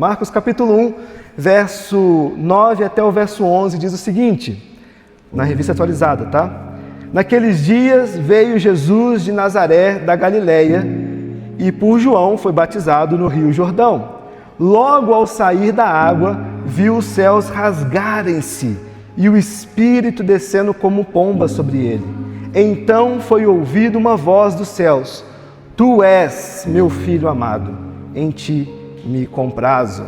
Marcos capítulo 1, verso 9 até o verso 11 diz o seguinte, na revista atualizada, tá? Naqueles dias veio Jesus de Nazaré da Galileia e por João foi batizado no Rio Jordão. Logo ao sair da água, viu os céus rasgarem-se e o Espírito descendo como pomba sobre ele. Então foi ouvida uma voz dos céus: Tu és meu filho amado, em ti me comprazo.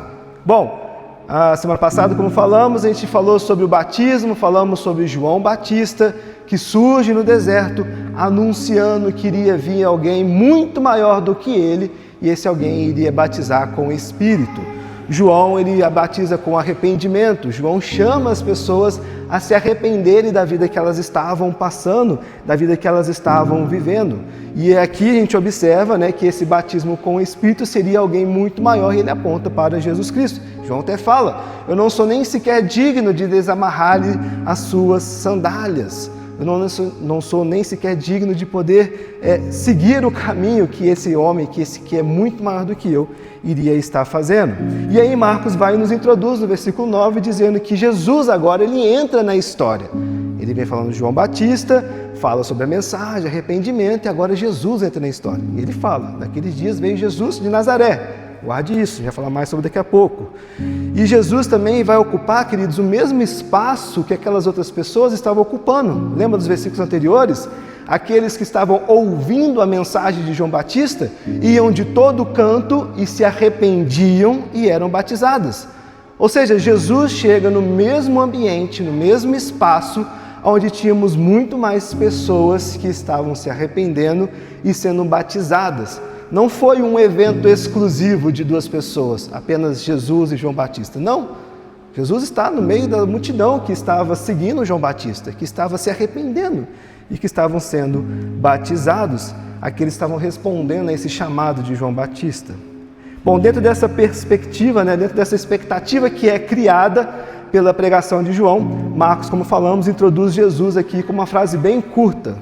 Bom, a semana passada, como falamos, a gente falou sobre o batismo, falamos sobre João Batista, que surge no deserto, anunciando que iria vir alguém muito maior do que ele, e esse alguém iria batizar com o Espírito. João, ele a batiza com arrependimento. João chama as pessoas a se arrependerem da vida que elas estavam passando, da vida que elas estavam vivendo. E aqui a gente observa, né, que esse batismo com o Espírito seria alguém muito maior, e ele aponta para Jesus Cristo. João até fala: eu não sou nem sequer digno de desamarrar-lhe as suas sandálias. Eu não sou nem sequer digno de poder seguir o caminho que esse homem, que é muito maior do que eu, iria estar fazendo. E aí Marcos vai e nos introduz no versículo 9, dizendo que Jesus agora ele entra na história. Ele vem falando de João Batista, fala sobre a mensagem, arrependimento, e agora Jesus entra na história. E ele fala: naqueles dias veio Jesus de Nazaré. Guarde isso, já falar mais sobre daqui a pouco. E Jesus também vai ocupar, queridos, o mesmo espaço que aquelas outras pessoas estavam ocupando. Lembra dos versículos anteriores? Aqueles que estavam ouvindo a mensagem de João Batista iam de todo canto e se arrependiam e eram batizados. Ou seja, Jesus chega no mesmo ambiente, no mesmo espaço, onde tínhamos muito mais pessoas que estavam se arrependendo e sendo batizadas. Não foi um evento exclusivo de duas pessoas, apenas Jesus e João Batista. Não, Jesus está no meio da multidão que estava seguindo João Batista, que estava se arrependendo e que estavam sendo batizados. Aqueles estavam respondendo a esse chamado de João Batista. Bom, dentro dessa perspectiva, né, dentro dessa expectativa que é criada pela pregação de João, Marcos, como falamos, introduz Jesus aqui com uma frase bem curta.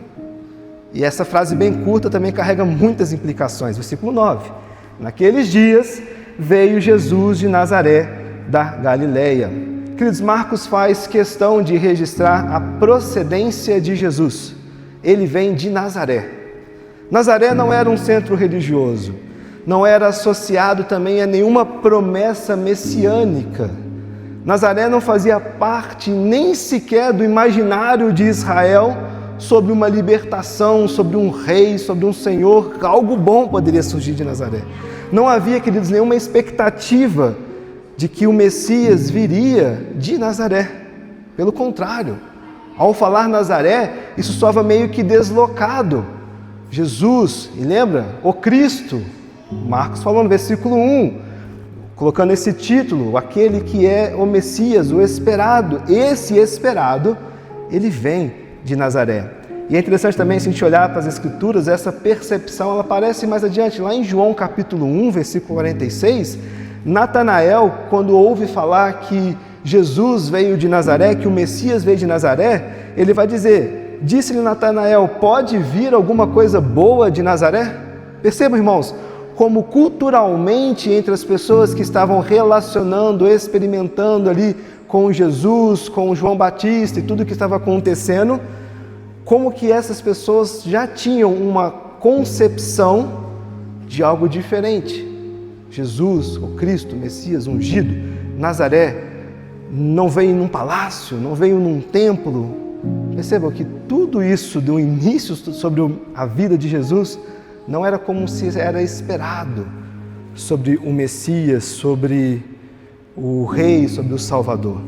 E essa frase bem curta também carrega muitas implicações. Versículo 9. Naqueles dias veio Jesus de Nazaré da Galileia. Queridos, Marcos faz questão de registrar a procedência de Jesus. Ele vem de Nazaré. Nazaré não era um centro religioso. Não era associado também a nenhuma promessa messiânica. Nazaré não fazia parte nem sequer do imaginário de Israel sobre uma libertação, sobre um rei, sobre um senhor. Algo bom poderia surgir de Nazaré. Não havia, queridos, nenhuma expectativa de que o Messias viria de Nazaré. Pelo contrário, ao falar Nazaré, isso soava meio que deslocado. Jesus, e lembra? O Cristo. Marcos falou no versículo 1, colocando esse título, aquele que é o Messias, o esperado. Esse esperado, ele vem de Nazaré. E é interessante também, se a gente olhar para as Escrituras, essa percepção, ela aparece mais adiante, lá em João capítulo 1, versículo 46, Natanael, quando ouve falar que Jesus veio de Nazaré, que o Messias veio de Nazaré, ele vai dizer, disse-lhe Natanael, pode vir alguma coisa boa de Nazaré? Percebam, irmãos, como culturalmente entre as pessoas que estavam relacionando, experimentando ali com Jesus, com João Batista e tudo que estava acontecendo, como que essas pessoas já tinham uma concepção de algo diferente. Jesus, o Cristo, o Messias ungido, Nazaré, não veio num palácio, não veio num templo. Percebam que tudo isso do início sobre a vida de Jesus não era como se era esperado sobre o Messias, sobre o Rei, sobre o Salvador.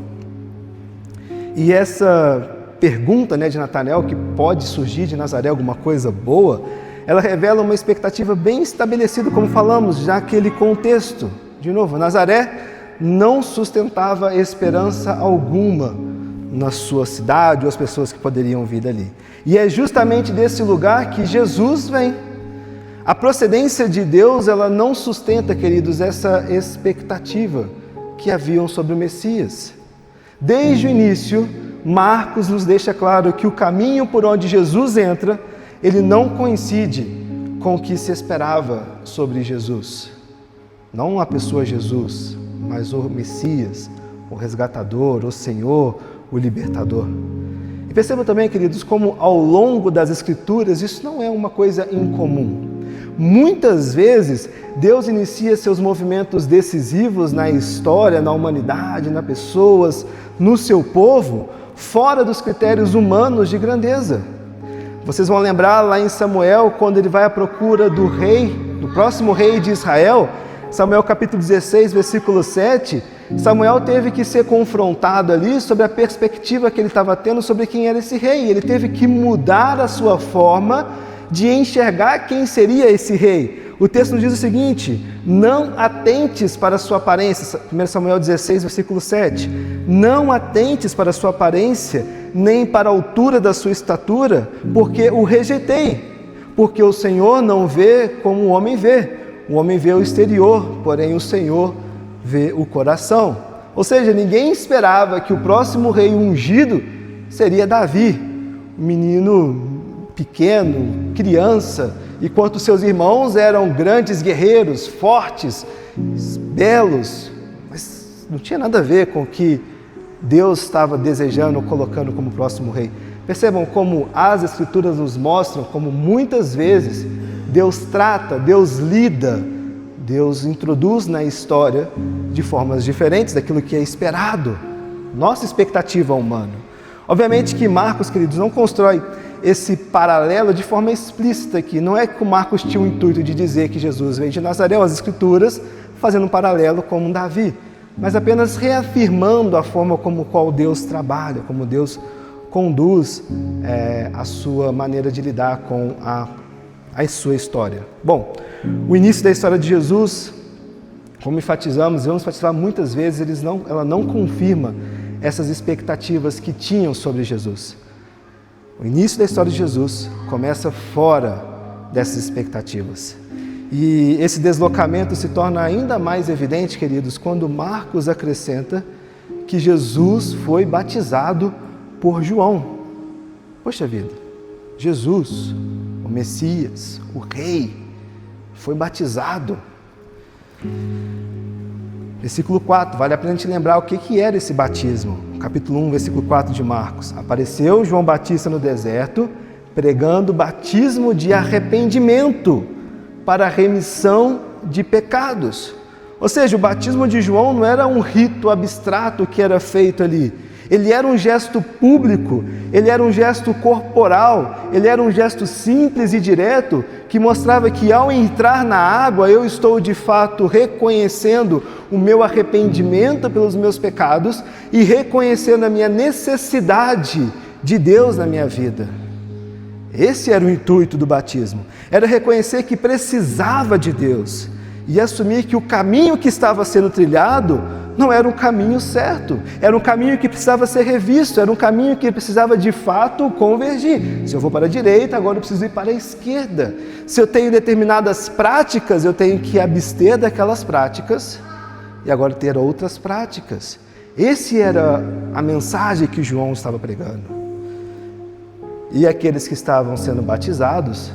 E essa pergunta, né, de Natanael, que pode surgir de Nazaré alguma coisa boa, ela revela uma expectativa bem estabelecida, como falamos, já aquele contexto. De novo, Nazaré não sustentava esperança alguma na sua cidade ou as pessoas que poderiam vir dali. E é justamente desse lugar que Jesus vem. A procedência de Deus, ela não sustenta, queridos, essa expectativa que haviam sobre o Messias. Desde o início, Marcos nos deixa claro que o caminho por onde Jesus entra, ele não coincide com o que se esperava sobre Jesus. Não a pessoa Jesus, mas o Messias, o resgatador, o Senhor, o libertador. E percebam também, queridos, como ao longo das Escrituras isso não é uma coisa incomum. Muitas vezes Deus inicia seus movimentos decisivos na história, na humanidade, nas pessoas, no seu povo, fora dos critérios humanos de grandeza. Vocês vão lembrar lá em Samuel, quando ele vai à procura do rei, do próximo rei de Israel, Samuel capítulo 16, versículo 7, Samuel teve que ser confrontado ali sobre a perspectiva que ele estava tendo sobre quem era esse rei. Ele teve que mudar a sua forma de enxergar quem seria esse rei. O texto nos diz o seguinte: não atentes para a sua aparência, 1 Samuel 16, versículo 7, não atentes para a sua aparência, nem para a altura da sua estatura, porque o rejeitei, porque o Senhor não vê como o homem vê. O homem vê o exterior, porém o Senhor vê o coração. Ou seja, ninguém esperava que o próximo rei ungido seria Davi, um menino pequeno, criança, enquanto seus irmãos eram grandes guerreiros, fortes, belos, mas não tinha nada a ver com o que Deus estava desejando ou colocando como próximo rei. Percebam como as Escrituras nos mostram como muitas vezes Deus trata, Deus lida, Deus introduz na história de formas diferentes daquilo que é esperado, nossa expectativa humana. Obviamente que Marcos, queridos, não constrói esse paralelo de forma explícita aqui. Não é que o Marcos tinha o intuito de dizer que Jesus veio de Nazaré, as Escrituras, fazendo um paralelo com Davi, mas apenas reafirmando a forma como qual Deus trabalha, como Deus conduz a sua maneira de lidar com a sua história. Bom, o início da história de Jesus, como enfatizamos, vamos enfatizar muitas vezes, ela não confirma essas expectativas que tinham sobre Jesus. O início da história de Jesus começa fora dessas expectativas. E esse deslocamento se torna ainda mais evidente, queridos, quando Marcos acrescenta que Jesus foi batizado por João. Poxa vida, Jesus, o Messias, o Rei, foi batizado. Versículo 4, vale a pena a gente lembrar o que era esse batismo. Capítulo 1, versículo 4 de Marcos. Apareceu João Batista no deserto, pregando batismo de arrependimento para a remissão de pecados. Ou seja, o batismo de João não era um rito abstrato que era feito ali. Ele era um gesto público, ele era um gesto corporal, ele era um gesto simples e direto que mostrava que ao entrar na água eu estou de fato reconhecendo o meu arrependimento pelos meus pecados e reconhecendo a minha necessidade de Deus na minha vida. Esse era o intuito do batismo, era reconhecer que precisava de Deus e assumir que o caminho que estava sendo trilhado não era um caminho certo, era um caminho que precisava ser revisto, era um caminho que precisava de fato convergir. Se eu vou para a direita, agora eu preciso ir para a esquerda. Se eu tenho determinadas práticas, eu tenho que abster daquelas práticas e agora ter outras práticas. Essa era a mensagem que João estava pregando. E aqueles que estavam sendo batizados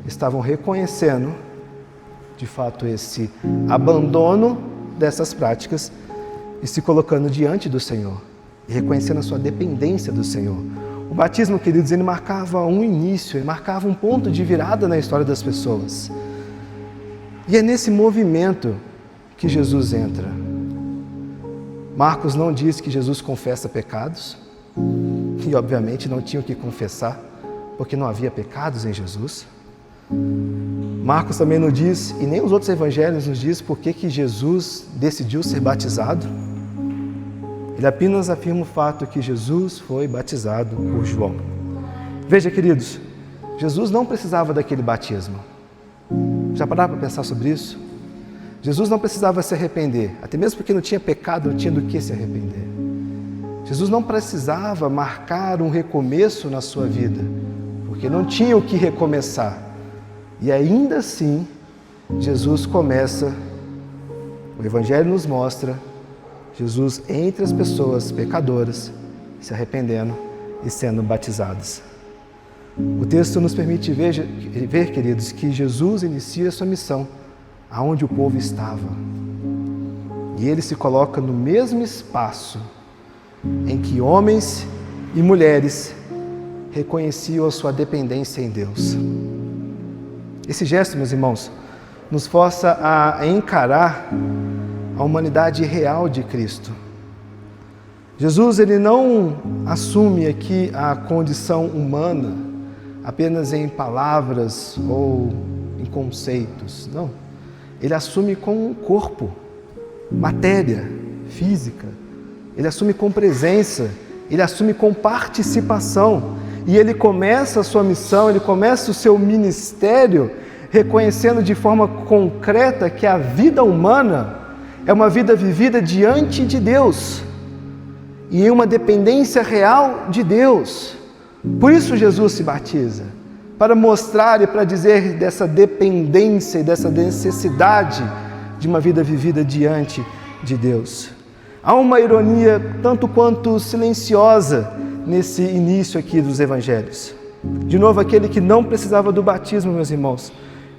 estavam reconhecendo de fato esse abandono dessas práticas e se colocando diante do Senhor e reconhecendo a sua dependência do Senhor. O batismo, queridos, ele marcava um início, ele marcava um ponto de virada na história das pessoas. E é nesse movimento que Jesus entra. Marcos não diz que Jesus confessa pecados, e obviamente não tinha o que confessar, porque não havia pecados em Jesus. Marcos também não diz, e nem os outros evangelhos nos diz por que Jesus decidiu ser batizado. Ele apenas afirma o fato que Jesus foi batizado por João. Veja, queridos, Jesus não precisava daquele batismo. Já pararam para pensar sobre isso? Jesus não precisava se arrepender, até mesmo porque não tinha pecado, não tinha do que se arrepender. Jesus não precisava marcar um recomeço na sua vida, porque não tinha o que recomeçar. E ainda assim, Jesus começa, o Evangelho nos mostra, Jesus entre as pessoas pecadoras, se arrependendo e sendo batizadas. O texto nos permite ver, queridos, que Jesus inicia a sua missão aonde o povo estava. E ele se coloca no mesmo espaço em que homens e mulheres reconheciam a sua dependência em Deus. Esse gesto, meus irmãos, nos força a encarar a humanidade real de Cristo. Jesus, ele não assume aqui a condição humana apenas em palavras ou em conceitos, não. Ele assume com corpo, matéria, física. Ele assume com presença, ele assume com participação. E ele começa a sua missão, ele começa o seu ministério reconhecendo de forma concreta que a vida humana é uma vida vivida diante de Deus e em uma dependência real de Deus. Por isso Jesus se batiza, para mostrar e para dizer dessa dependência e dessa necessidade de uma vida vivida diante de Deus. Há uma ironia tanto quanto silenciosa nesse início aqui dos evangelhos. De novo, aquele que não precisava do batismo, meus irmãos,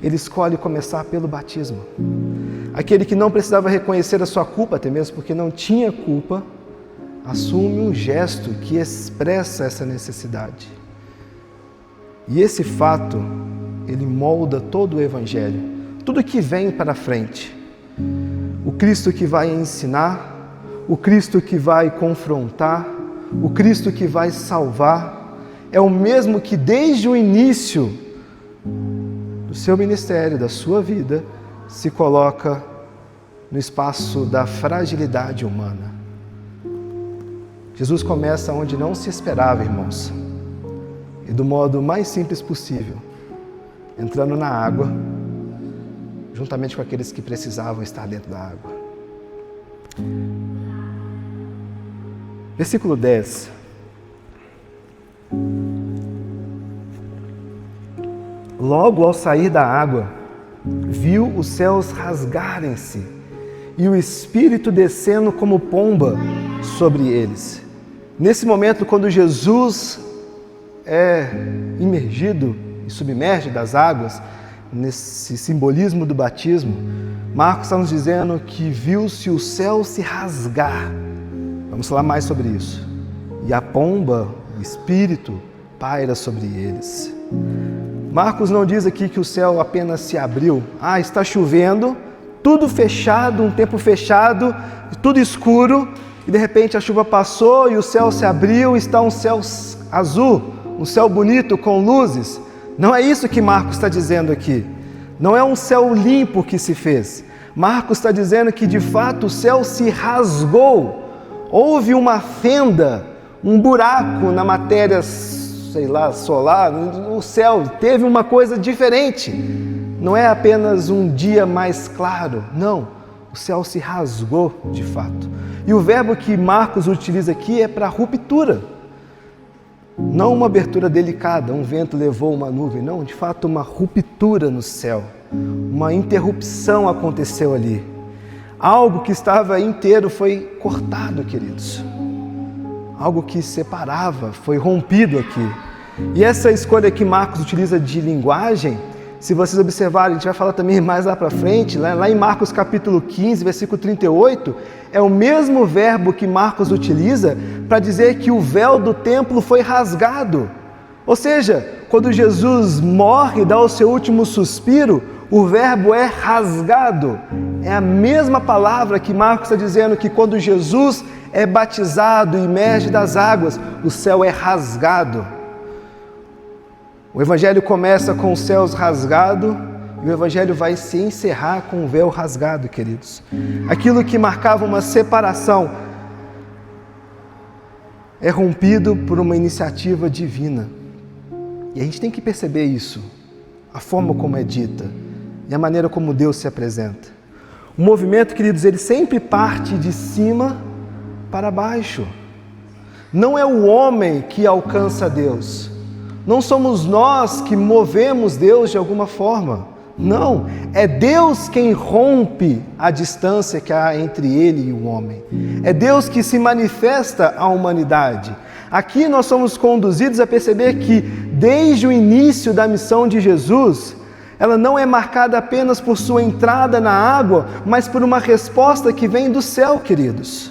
ele escolhe começar pelo batismo. Aquele que não precisava reconhecer a sua culpa, até mesmo porque não tinha culpa, assume um gesto que expressa essa necessidade. E esse fato, ele molda todo o evangelho, tudo que vem para frente. O Cristo que vai ensinar, o Cristo que vai confrontar, o Cristo que vai salvar, é o mesmo que desde o início do seu ministério, da sua vida, se coloca no espaço da fragilidade humana. Jesus começa onde não se esperava, irmãos, e do modo mais simples possível, entrando na água, juntamente com aqueles que precisavam estar dentro da água. Versículo 10. Logo ao sair da água, viu os céus rasgarem-se e o Espírito descendo como pomba sobre eles. Nesse momento, quando Jesus é imergido e submerge das águas, nesse simbolismo do batismo, Marcos está nos dizendo que viu-se o céu se rasgar. Vamos falar mais sobre isso. E a pomba, o Espírito, paira sobre eles. Marcos não diz aqui que o céu apenas se abriu. Está chovendo, tudo fechado, um tempo fechado, tudo escuro, e de repente a chuva passou e o céu se abriu, está um céu azul, um céu bonito com luzes. Não é isso que Marcos está dizendo aqui. Não é um céu limpo que se fez. Marcos está dizendo que de fato o céu se rasgou. Houve uma fenda, um buraco na matéria, solar, o céu teve uma coisa diferente. Não é apenas um dia mais claro, não, o céu se rasgou de fato. E o verbo que Marcos utiliza aqui é para ruptura, não uma abertura delicada, um vento levou uma nuvem, não, de fato uma ruptura no céu, uma interrupção aconteceu ali. Algo que estava inteiro foi cortado, queridos. Algo que separava, foi rompido aqui. E essa escolha que Marcos utiliza de linguagem, se vocês observarem, a gente vai falar também mais lá para frente, lá em Marcos capítulo 15, versículo 38, é o mesmo verbo que Marcos utiliza para dizer que o véu do templo foi rasgado. Ou seja, quando Jesus morre e dá o seu último suspiro, o verbo é rasgado. É a mesma palavra que Marcos está dizendo que quando Jesus é batizado e emerge das águas, o céu é rasgado. O Evangelho começa com os céus rasgados e o Evangelho vai se encerrar com o véu rasgado, queridos. Aquilo que marcava uma separação é rompido por uma iniciativa divina. E a gente tem que perceber isso, a forma como é dita e a maneira como Deus se apresenta. O movimento, queridos, ele sempre parte de cima para baixo. Não é o homem que alcança Deus. Não somos nós que movemos Deus de alguma forma. Não, é Deus quem rompe a distância que há entre Ele e o homem. É Deus que se manifesta à humanidade. Aqui nós somos conduzidos a perceber que, desde o início da missão de Jesus, ela não é marcada apenas por sua entrada na água, mas por uma resposta que vem do céu, queridos.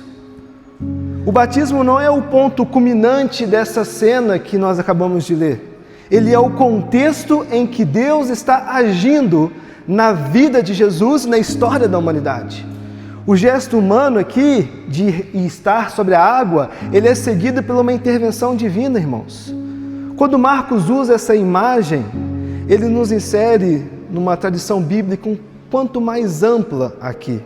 O batismo não é o ponto culminante dessa cena que nós acabamos de ler. Ele é o contexto em que Deus está agindo na vida de Jesus e na história da humanidade. O gesto humano aqui, de estar sobre a água, ele é seguido por uma intervenção divina, irmãos. Quando Marcos usa essa imagem, ele nos insere numa tradição bíblica um quanto mais ampla aqui.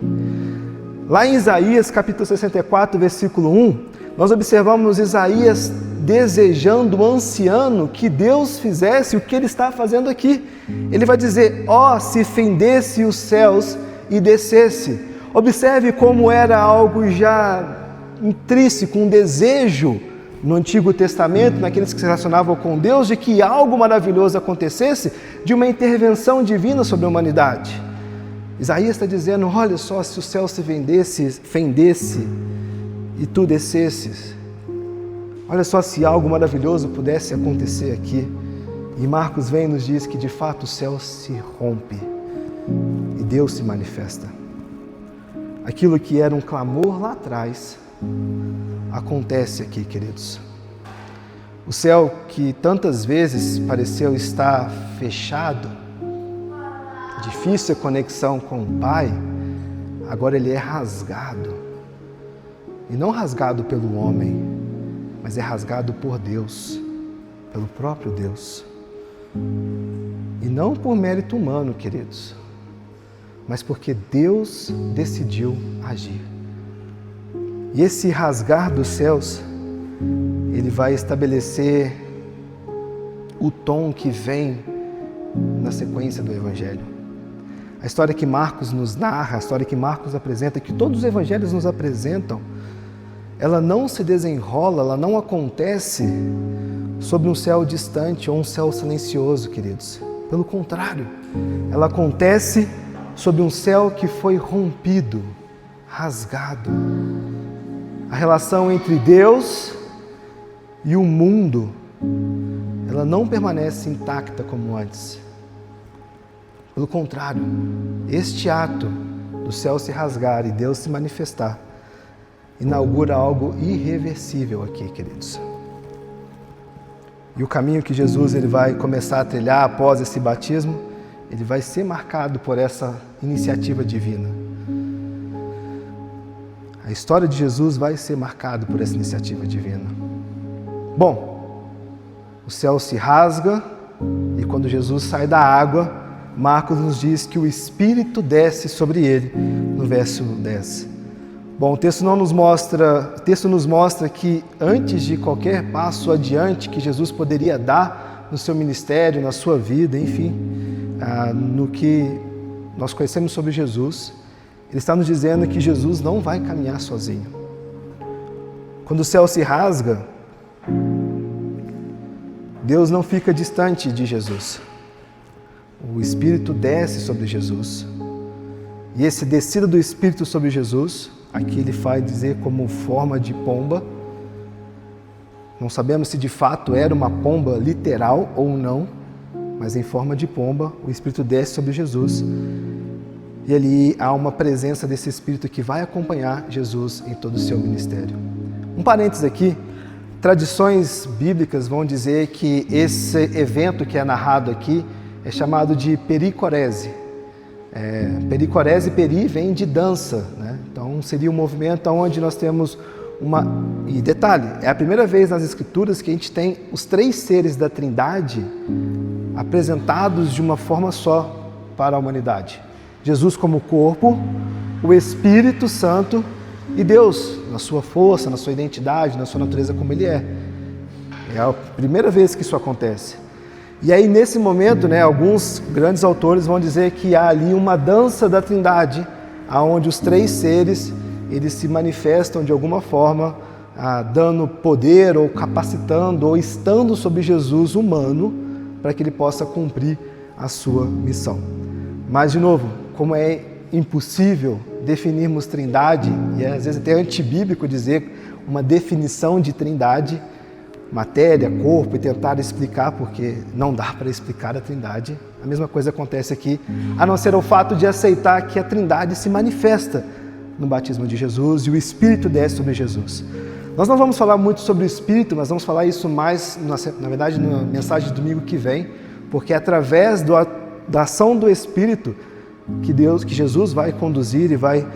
Lá em Isaías, capítulo 64, versículo 1, nós observamos Isaías desejando o anciano que Deus fizesse o que ele está fazendo aqui. Ele vai dizer: ó, se fendesse os céus e descesse. Observe como era algo já intrínseco, um desejo no Antigo Testamento, naqueles que se relacionavam com Deus, de que algo maravilhoso acontecesse, de uma intervenção divina sobre a humanidade. Isaías está dizendo: olha só, se o céu se fendesse e tu descesses, olha só se algo maravilhoso pudesse acontecer aqui. E Marcos vem e nos diz que de fato o céu se rompe e Deus se manifesta. Aquilo que era um clamor lá atrás acontece aqui, queridos. O céu que tantas vezes pareceu estar fechado, difícil a conexão com o Pai, agora ele é rasgado. E não rasgado pelo homem, mas é rasgado por Deus, pelo próprio Deus. E não por mérito humano, queridos, mas porque Deus decidiu agir. E esse rasgar dos céus, ele vai estabelecer o tom que vem na sequência do Evangelho. A história que Marcos nos narra, a história que Marcos apresenta, que todos os evangelhos nos apresentam, ela não se desenrola, ela não acontece sobre um céu distante ou um céu silencioso, queridos. Pelo contrário, ela acontece sobre um céu que foi rompido, rasgado. A relação entre Deus e o mundo, ela não permanece intacta como antes. Pelo contrário, este ato do céu se rasgar e Deus se manifestar, inaugura algo irreversível aqui, queridos. E o caminho que Jesus ele vai começar a trilhar após esse batismo, ele vai ser marcado por essa iniciativa divina. A história de Jesus vai ser marcada por essa iniciativa divina. Bom, o céu se rasga e quando Jesus sai da água, Marcos nos diz que o Espírito desce sobre ele, no verso 10. Bom, o texto nos mostra que antes de qualquer passo adiante que Jesus poderia dar no seu ministério, na sua vida, enfim, no que nós conhecemos sobre Jesus, ele está nos dizendo que Jesus não vai caminhar sozinho. Quando o céu se rasga, Deus não fica distante de Jesus. O Espírito desce sobre Jesus. E esse descida do Espírito sobre Jesus, aqui ele faz dizer como forma de pomba. Não sabemos se de fato era uma pomba literal ou não, mas em forma de pomba, o Espírito desce sobre Jesus. E ali há uma presença desse Espírito que vai acompanhar Jesus em todo o seu ministério. Um parênteses aqui, tradições bíblicas vão dizer que esse evento que é narrado aqui é chamado de pericorese. Pericorese, peri vem de dança, né? Então seria um movimento onde nós temos uma... E detalhe, é a primeira vez nas Escrituras que a gente tem os três seres da Trindade apresentados de uma forma só para a humanidade. Jesus como corpo, o Espírito Santo e Deus na sua força, na sua identidade, na sua natureza como Ele é. É a primeira vez que isso acontece. E aí nesse momento, alguns grandes autores vão dizer que há ali uma dança da Trindade, onde os três seres eles se manifestam de alguma forma, dando poder ou capacitando ou estando sobre Jesus humano para que ele possa cumprir a sua missão. Mas de novo, como é impossível definirmos Trindade, e às vezes até antibíblico dizer uma definição de Trindade, matéria, corpo, e tentar explicar, porque não dá para explicar a Trindade. A mesma coisa acontece aqui, a não ser o fato de aceitar que a Trindade se manifesta no batismo de Jesus e o Espírito desce sobre Jesus. Nós não vamos falar muito sobre o Espírito, mas vamos falar isso mais, na verdade, na mensagem de domingo que vem, porque é através da ação do Espírito que Jesus vai conduzir e vai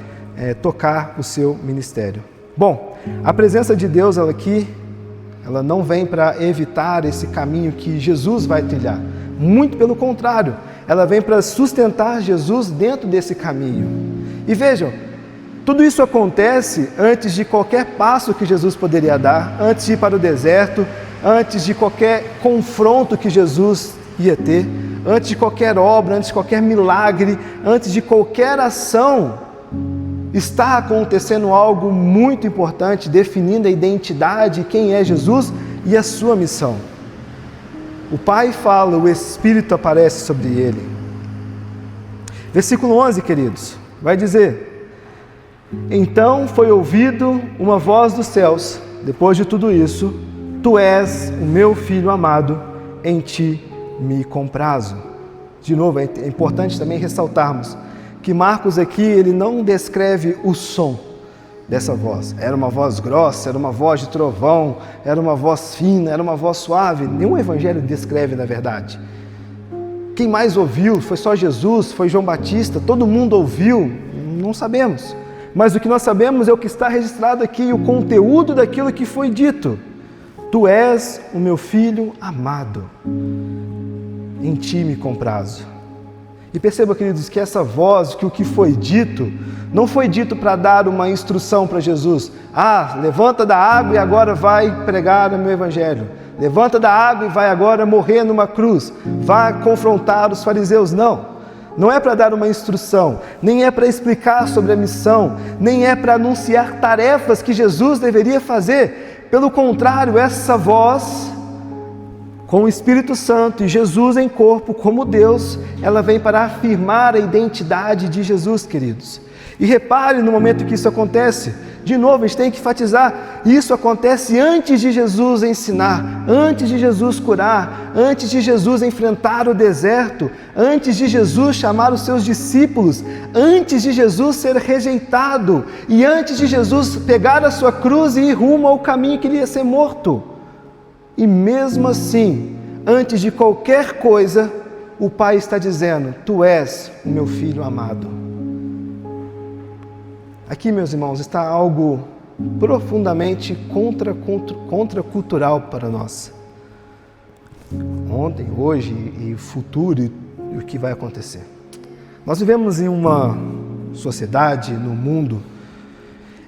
tocar o seu ministério. Bom, a presença de Deus ela não vem para evitar esse caminho que Jesus vai trilhar. Muito pelo contrário, ela vem para sustentar Jesus dentro desse caminho. E vejam, tudo isso acontece antes de qualquer passo que Jesus poderia dar, antes de ir para o deserto, antes de qualquer confronto que Jesus ia ter, antes de qualquer obra, antes de qualquer milagre, antes de qualquer ação. Está acontecendo algo muito importante, definindo a identidade, quem é Jesus e a sua missão. O Pai fala, o Espírito aparece sobre ele. Versículo 11, queridos, vai dizer: então foi ouvido uma voz dos céus, depois de tudo isso: tu és o meu filho amado, em ti me comprazo. De novo, é importante também ressaltarmos que Marcos aqui, ele não descreve o som dessa voz. Era uma voz grossa, era uma voz de trovão, era uma voz fina, era uma voz suave. Nenhum evangelho descreve, na verdade. Quem mais ouviu? Foi só Jesus? Foi João Batista? Todo mundo ouviu? Não sabemos. Mas o que nós sabemos é o que está registrado aqui, o conteúdo daquilo que foi dito. Tu és o meu filho amado, em ti me comprazo. E perceba, queridos, que essa voz, que o que foi dito, não foi dito para dar uma instrução para Jesus. Levanta da água e agora vai pregar o meu evangelho. Levanta da água e vai agora morrer numa cruz. Vai confrontar os fariseus. Não é para dar uma instrução, nem é para explicar sobre a missão, nem é para anunciar tarefas que Jesus deveria fazer. Pelo contrário, essa voz, com o Espírito Santo e Jesus em corpo, como Deus, ela vem para afirmar a identidade de Jesus, queridos. E repare no momento que isso acontece, de novo, a gente tem que enfatizar, isso acontece antes de Jesus ensinar, antes de Jesus curar, antes de Jesus enfrentar o deserto, antes de Jesus chamar os seus discípulos, antes de Jesus ser rejeitado e antes de Jesus pegar a sua cruz e ir rumo ao caminho que ele ia ser morto. E mesmo assim, antes de qualquer coisa, o Pai está dizendo: tu és o meu filho amado. Aqui, meus irmãos, está algo profundamente contracultural para nós. Ontem, hoje e o futuro e o que vai acontecer. Nós vivemos em uma sociedade, no mundo,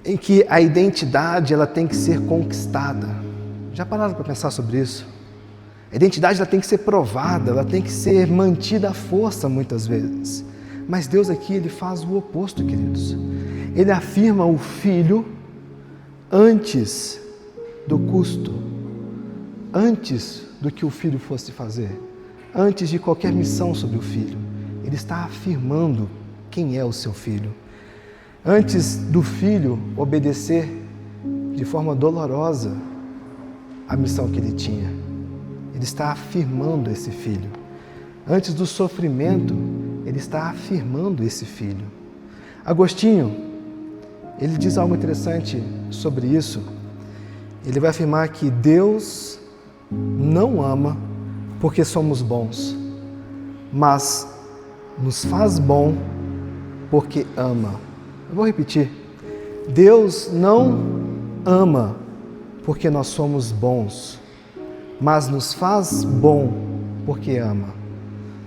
em que a identidade ela tem que ser conquistada. Já pararam para pensar sobre isso? A identidade ela tem que ser provada, ela tem que ser mantida à força muitas vezes. Mas Deus aqui, ele faz o oposto, queridos. Ele afirma o Filho antes do custo, antes do que o Filho fosse fazer, antes de qualquer missão sobre o Filho. Ele está afirmando quem é o seu Filho. Antes do Filho obedecer de forma dolorosa a missão que ele tinha, ele está afirmando esse Filho. Antes do sofrimento, ele está afirmando esse Filho. Agostinho, ele diz algo interessante sobre isso. Ele vai afirmar que Deus não ama porque somos bons, mas nos faz bom porque ama. Eu vou repetir. Deus não ama porque nós somos bons, mas nos faz bom porque ama.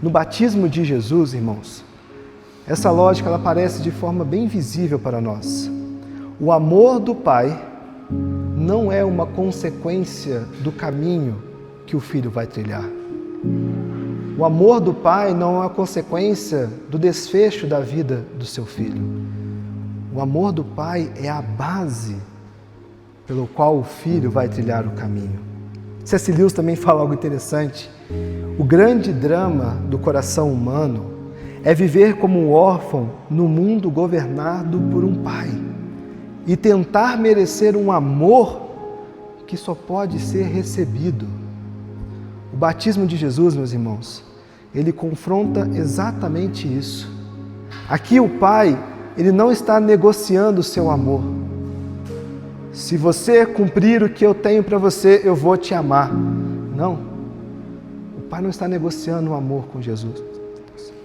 No batismo de Jesus, irmãos, essa lógica ela aparece de forma bem visível para nós. O amor do Pai não é uma consequência do caminho que o Filho vai trilhar. O amor do Pai não é uma consequência do desfecho da vida do seu Filho. O amor do Pai é a base pelo qual o Filho vai trilhar o caminho. C.S. Lewis também fala algo interessante. O grande drama do coração humano é viver como um órfão no mundo governado por um pai e tentar merecer um amor que só pode ser recebido. O batismo de Jesus, meus irmãos, ele confronta exatamente isso. Aqui o Pai, ele não está negociando o seu amor. Se você cumprir o que eu tenho para você, eu vou te amar. Não. O Pai não está negociando o amor com Jesus.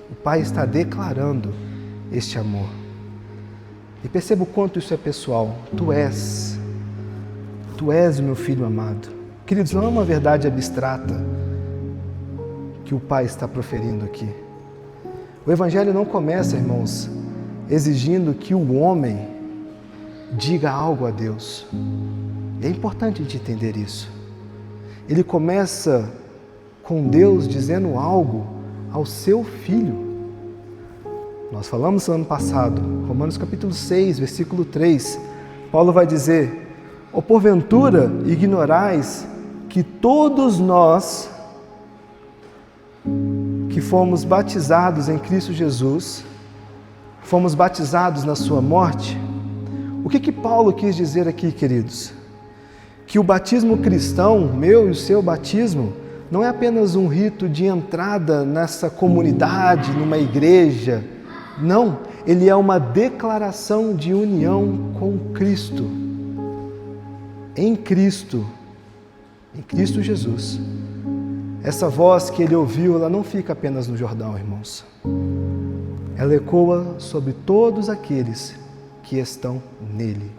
O Pai está declarando este amor. E perceba o quanto isso é pessoal. Tu és o meu filho amado. Queridos, não é uma verdade abstrata que o Pai está proferindo aqui. O Evangelho não começa, irmãos, exigindo que o homem diga algo a Deus. É importante a gente entender isso. Ele começa com Deus dizendo algo ao seu Filho. Nós falamos no ano passado, Romanos capítulo 6, versículo 3, Paulo vai dizer: ou porventura ignorais que todos nós que fomos batizados em Cristo Jesus, fomos batizados na sua morte? O que Paulo quis dizer aqui, queridos? Que o batismo cristão, meu e o seu batismo, não é apenas um rito de entrada nessa comunidade, numa igreja. Não, ele é uma declaração de união com Cristo. Em Cristo Jesus. Essa voz que ele ouviu, ela não fica apenas no Jordão, irmãos. Ela ecoa sobre todos aqueles que estão nele.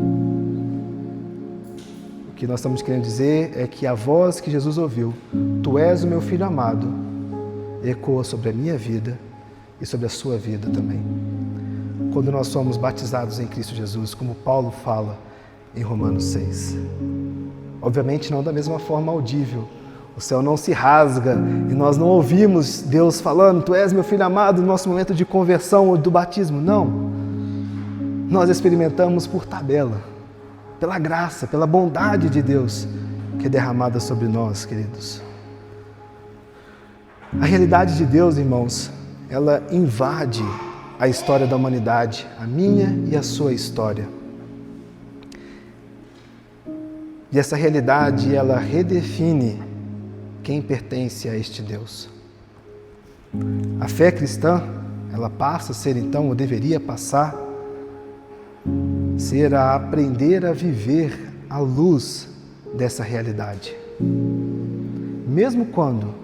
O que nós estamos querendo dizer é que a voz que Jesus ouviu, tu és o meu filho amado, ecoa sobre a minha vida e sobre a sua vida também. Quando nós somos batizados em Cristo Jesus, como Paulo fala em Romanos 6. Obviamente não da mesma forma audível. O céu não se rasga e nós não ouvimos Deus falando, tu és meu filho amado, no nosso momento de conversão ou do batismo. Não. Nós experimentamos por tabela, pela graça, pela bondade de Deus que é derramada sobre nós, queridos. A realidade de Deus, irmãos, ela invade a história da humanidade, a minha e a sua história. E essa realidade, ela redefine quem pertence a este Deus. A fé cristã, ela passa a ser então, ou deveria passar, ser a aprender a viver à luz dessa realidade. Mesmo quando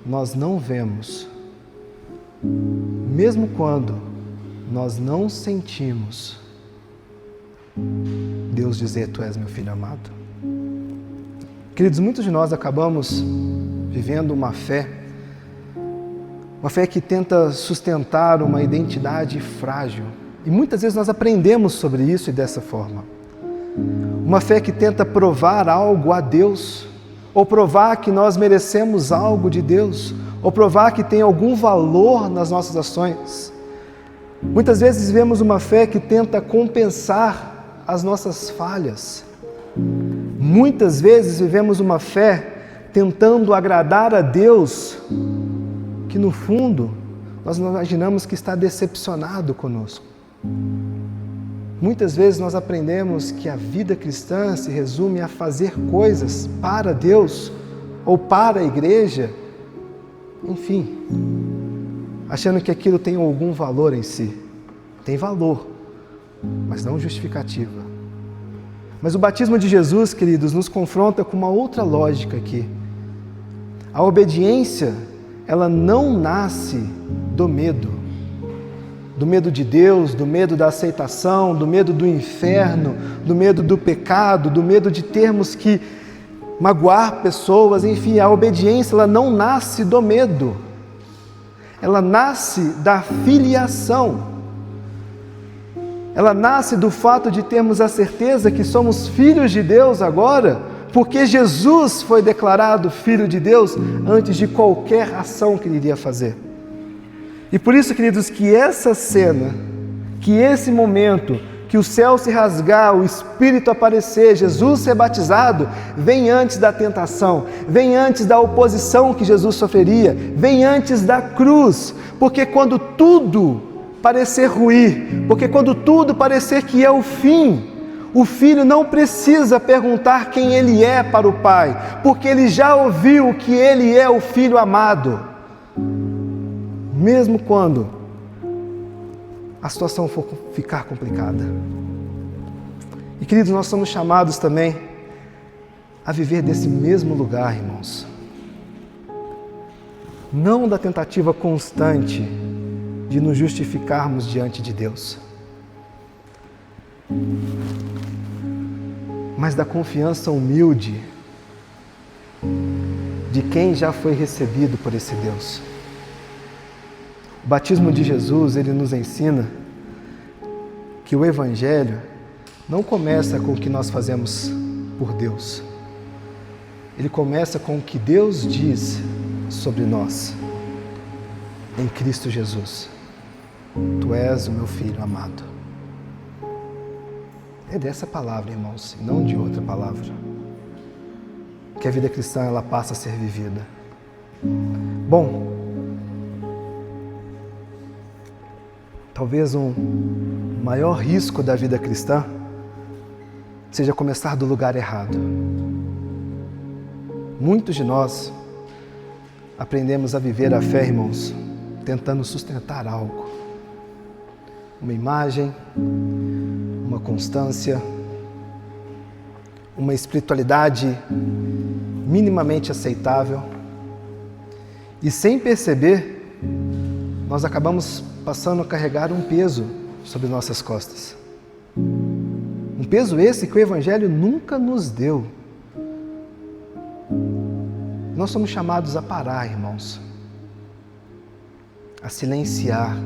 nós não vemos, mesmo quando nós não sentimos, Deus dizer, tu és meu filho amado. Queridos, muitos de nós acabamos vivendo uma fé que tenta sustentar uma identidade frágil. E muitas vezes nós aprendemos sobre isso e dessa forma. Uma fé que tenta provar algo a Deus, ou provar que nós merecemos algo de Deus, ou provar que tem algum valor nas nossas ações. Muitas vezes vivemos uma fé que tenta compensar as nossas falhas. Muitas vezes vivemos uma fé tentando agradar a Deus, que no fundo nós imaginamos que está decepcionado conosco. Muitas vezes nós aprendemos que a vida cristã se resume a fazer coisas para Deus ou para a igreja, enfim, achando que aquilo tem algum valor em si. Tem valor, mas não justificativa. Mas o batismo de Jesus, queridos, nos confronta com uma outra lógica aqui. A obediência, ela não nasce do medo de Deus, do medo da aceitação, do medo do inferno, do medo do pecado, do medo de termos que magoar pessoas, enfim, a obediência, ela não nasce do medo, ela nasce da filiação. Ela nasce do fato de termos a certeza que somos filhos de Deus agora, porque Jesus foi declarado Filho de Deus antes de qualquer ação que ele iria fazer. E por isso, queridos, que essa cena, que esse momento, que o céu se rasgar, o Espírito aparecer, Jesus ser batizado, vem antes da tentação, vem antes da oposição que Jesus sofreria, vem antes da cruz, porque quando tudo parecer ruir, porque quando tudo parecer que é o fim, O filho não precisa perguntar quem ele é para o pai, porque ele já ouviu que ele é o filho amado. Mesmo quando a situação for ficar complicada. E queridos, nós somos chamados também a viver desse mesmo lugar, irmãos. Não da tentativa constante de nos justificarmos diante de Deus, mas da confiança humilde de quem já foi recebido por esse Deus. O batismo de Jesus, ele nos ensina que o Evangelho não começa com o que nós fazemos por Deus. Ele começa com o que Deus diz sobre nós, em Cristo Jesus. Tu és o meu Filho amado. É dessa palavra, irmãos, e não de outra palavra, que a vida cristã ela passa a ser vivida. Bom, talvez um maior risco da vida cristã seja começar do lugar errado. Muitos de nós aprendemos a viver a fé, irmãos, tentando sustentar algo. Uma imagem, uma constância, uma espiritualidade minimamente aceitável. E sem perceber, nós acabamos passando a carregar um peso sobre nossas costas. Um peso esse que o Evangelho nunca nos deu. Nós somos chamados a parar, irmãos, a silenciar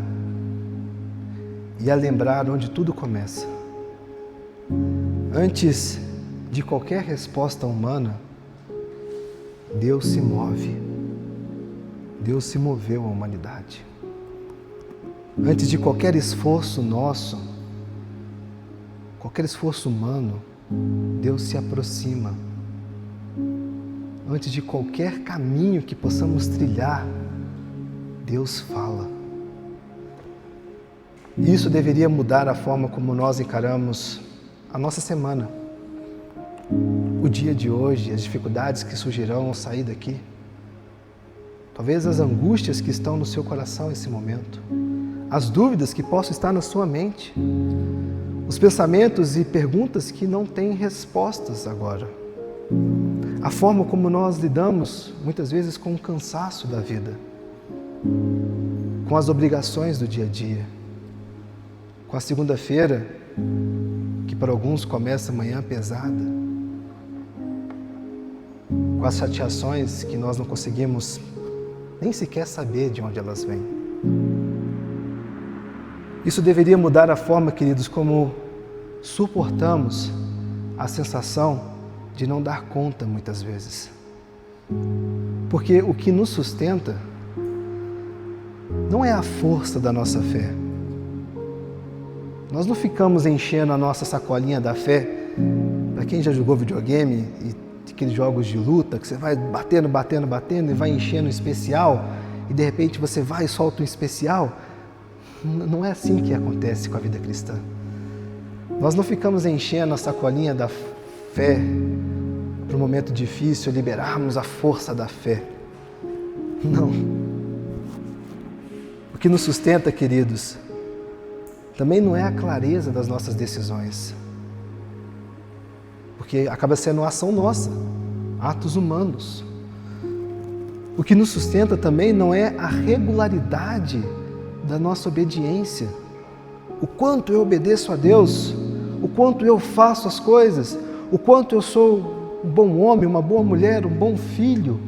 e a lembrar onde tudo começa. Antes de qualquer resposta humana, Deus se move. Deus se moveu à humanidade. Antes de qualquer esforço nosso, qualquer esforço humano, Deus se aproxima. Antes de qualquer caminho que possamos trilhar, Deus fala. Isso deveria mudar a forma como nós encaramos a nossa semana, o dia de hoje, as dificuldades que surgirão ao sair daqui, talvez as angústias que estão no seu coração nesse momento, as dúvidas que possam estar na sua mente, os pensamentos e perguntas que não têm respostas agora, a forma como nós lidamos muitas vezes com o cansaço da vida, com as obrigações do dia a dia, com a segunda-feira, que para alguns começa amanhã pesada, com as chateações que nós não conseguimos nem sequer saber de onde elas vêm. Isso deveria mudar a forma, queridos, como suportamos a sensação de não dar conta muitas vezes. Porque o que nos sustenta não é a força da nossa fé. Nós não ficamos enchendo a nossa sacolinha da fé. Para quem já jogou videogame e aqueles jogos de luta, que você vai batendo e vai enchendo um especial, e de repente você vai e solta um especial. Não é assim que acontece com a vida cristã. Nós não ficamos enchendo a sacolinha da fé para um momento difícil, liberarmos a força da fé. Não. O que nos sustenta, queridos, também não é a clareza das nossas decisões, porque acaba sendo uma ação nossa, atos humanos. O que nos sustenta também não é a regularidade da nossa obediência, o quanto eu obedeço a Deus, o quanto eu faço as coisas, o quanto eu sou um bom homem, uma boa mulher, um bom filho,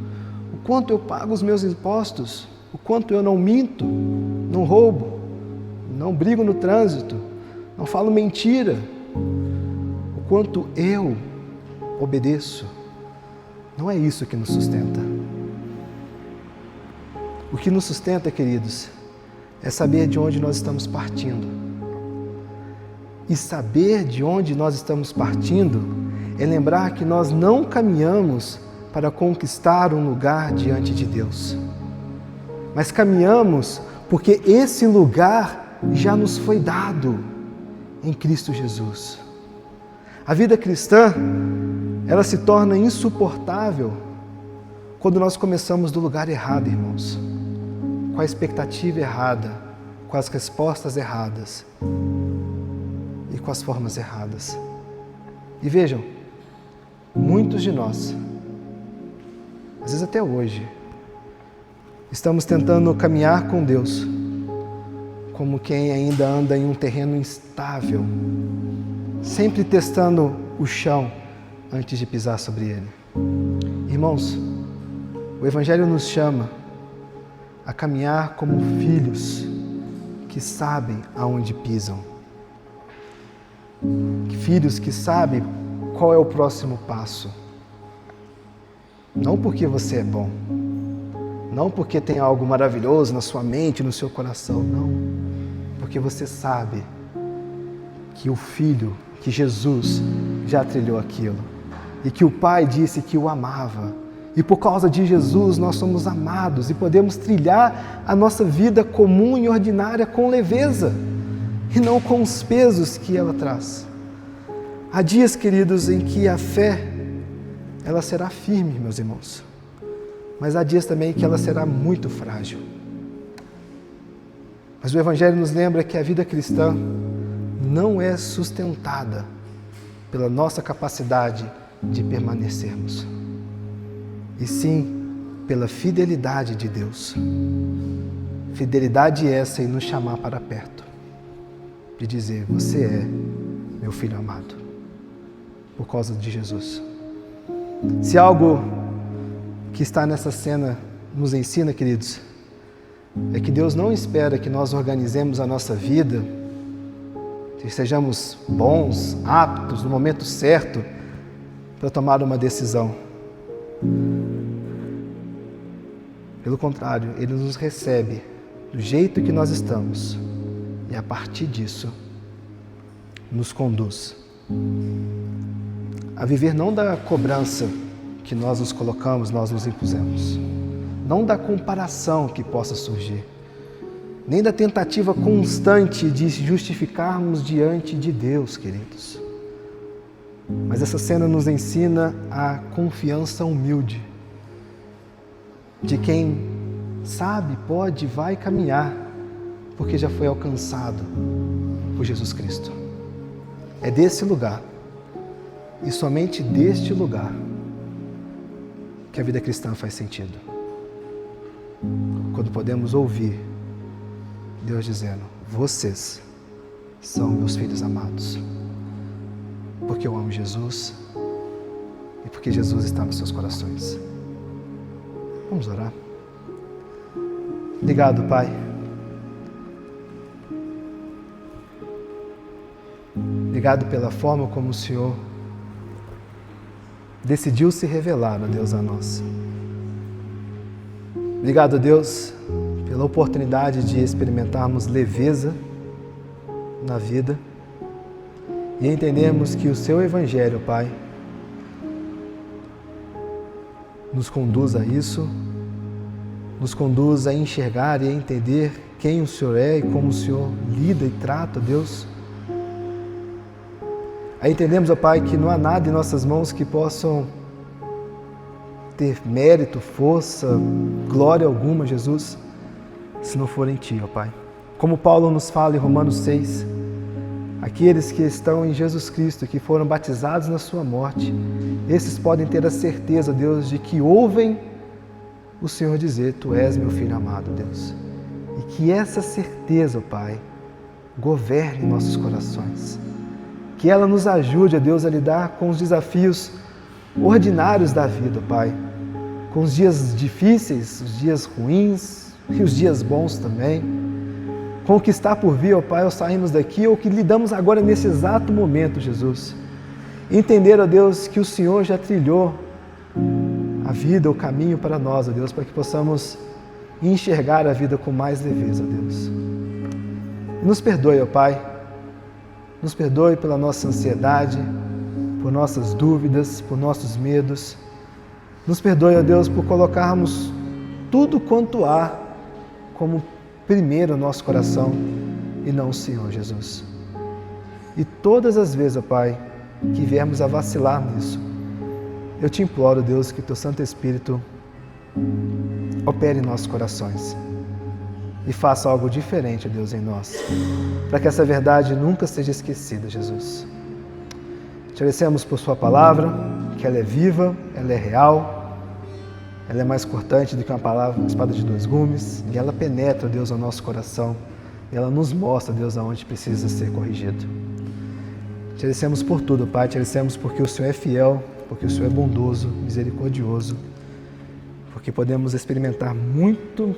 o quanto eu pago os meus impostos, o quanto eu não minto, não roubo, não brigo no trânsito, não falo mentira, o quanto eu obedeço. Não é isso que nos sustenta. O que nos sustenta, queridos, é saber de onde nós estamos partindo. E saber de onde nós estamos partindo é lembrar que nós não caminhamos para conquistar um lugar diante de Deus, mas caminhamos porque esse lugar já nos foi dado em Cristo Jesus. A vida cristã, ela se torna insuportável quando nós começamos do lugar errado, irmãos. Com a expectativa errada, com as respostas erradas e com as formas erradas. E vejam, muitos de nós, às vezes até hoje, estamos tentando caminhar com Deus como quem ainda anda em um terreno instável, sempre testando o chão antes de pisar sobre ele. Irmãos, o Evangelho nos chama a caminhar como filhos que sabem aonde pisam. Filhos que sabem qual é o próximo passo. Não porque você é bom, não porque tem algo maravilhoso na sua mente, no seu coração, não. Porque você sabe que o Filho, que Jesus, já trilhou aquilo. E que o Pai disse que o amava. E por causa de Jesus nós somos amados e podemos trilhar a nossa vida comum e ordinária com leveza e não com os pesos que ela traz. Há dias, queridos, em que a fé ela será firme, meus irmãos. Mas há dias também que ela será muito frágil. Mas o Evangelho nos lembra que a vida cristã não é sustentada pela nossa capacidade de permanecermos, e sim pela fidelidade de Deus. Fidelidade essa em nos chamar para perto, de dizer, você é meu filho amado, por causa de Jesus. Se algo que está nessa cena nos ensina, queridos, é que Deus não espera que nós organizemos a nossa vida, que sejamos bons, aptos, no momento certo, para tomar uma decisão. Pelo contrário, Ele nos recebe do jeito que nós estamos e a partir disso nos conduz a viver não da cobrança que nós nos colocamos, nós nos impusemos, não da comparação que possa surgir, nem da tentativa constante de justificarmos diante de Deus, queridos. Mas essa cena nos ensina a confiança humilde de quem sabe, pode, vai caminhar, porque já foi alcançado por Jesus Cristo. É desse lugar, e somente deste lugar, que a vida cristã faz sentido. Quando podemos ouvir Deus dizendo, vocês são meus filhos amados, porque eu amo Jesus e porque Jesus está nos seus corações. Vamos orar. Obrigado, Pai. Obrigado pela forma como o Senhor decidiu se revelar, ó Deus, a nós. Obrigado, Deus, pela oportunidade de experimentarmos leveza na vida e entendermos que o Seu Evangelho, Pai, nos conduz a isso, nos conduz a enxergar e a entender quem o Senhor é e como o Senhor lida e trata, Deus. Aí entendemos, ó Pai, que não há nada em nossas mãos que possam ter mérito, força, glória alguma, Jesus, se não for em Ti, ó Pai. Como Paulo nos fala em Romanos 6, aqueles que estão em Jesus Cristo, que foram batizados na Sua morte, esses podem ter a certeza, Deus, de que ouvem o Senhor dizer, Tu és meu Filho amado, Deus. E que essa certeza, ó Pai, governe nossos corações. Que ela nos ajude, ó Deus, a lidar com os desafios ordinários da vida, Pai. Com os dias difíceis, os dias ruins e os dias bons também. Com o que está por vir, ó Pai, ao sairmos daqui, ou que lidamos agora nesse exato momento, Jesus. Entender, ó Deus, que o Senhor já trilhou a vida, o caminho para nós, ó Deus, para que possamos enxergar a vida com mais leveza, ó Deus. Nos perdoe, ó Pai. Nos perdoe pela nossa ansiedade, por nossas dúvidas, por nossos medos. Nos perdoe, ó Deus, por colocarmos tudo quanto há como primeiro o nosso coração e não o Senhor, Jesus. E todas as vezes, ó Pai, que viermos a vacilar nisso. Eu te imploro, Deus, que Teu Santo Espírito opere em nossos corações e faça algo diferente, Deus, em nós, para que essa verdade nunca seja esquecida, Jesus. Te agradecemos por Sua palavra, que ela é viva, ela é real, ela é mais cortante do que uma espada de 2 gumes, e ela penetra, Deus, ao nosso coração, e ela nos mostra, Deus, aonde precisa ser corrigido. Te agradecemos por tudo, Pai, te agradecemos porque o Senhor é fiel, porque o Senhor é bondoso, misericordioso, porque podemos experimentar muito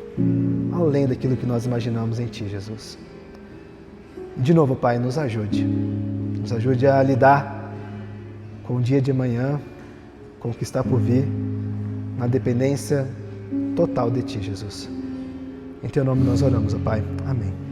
além daquilo que nós imaginamos em Ti, Jesus. De novo, Pai, nos ajude a lidar com o dia de amanhã, com o que está por vir, na dependência total de Ti, Jesus. Em Teu nome nós oramos, ó Pai. Amém.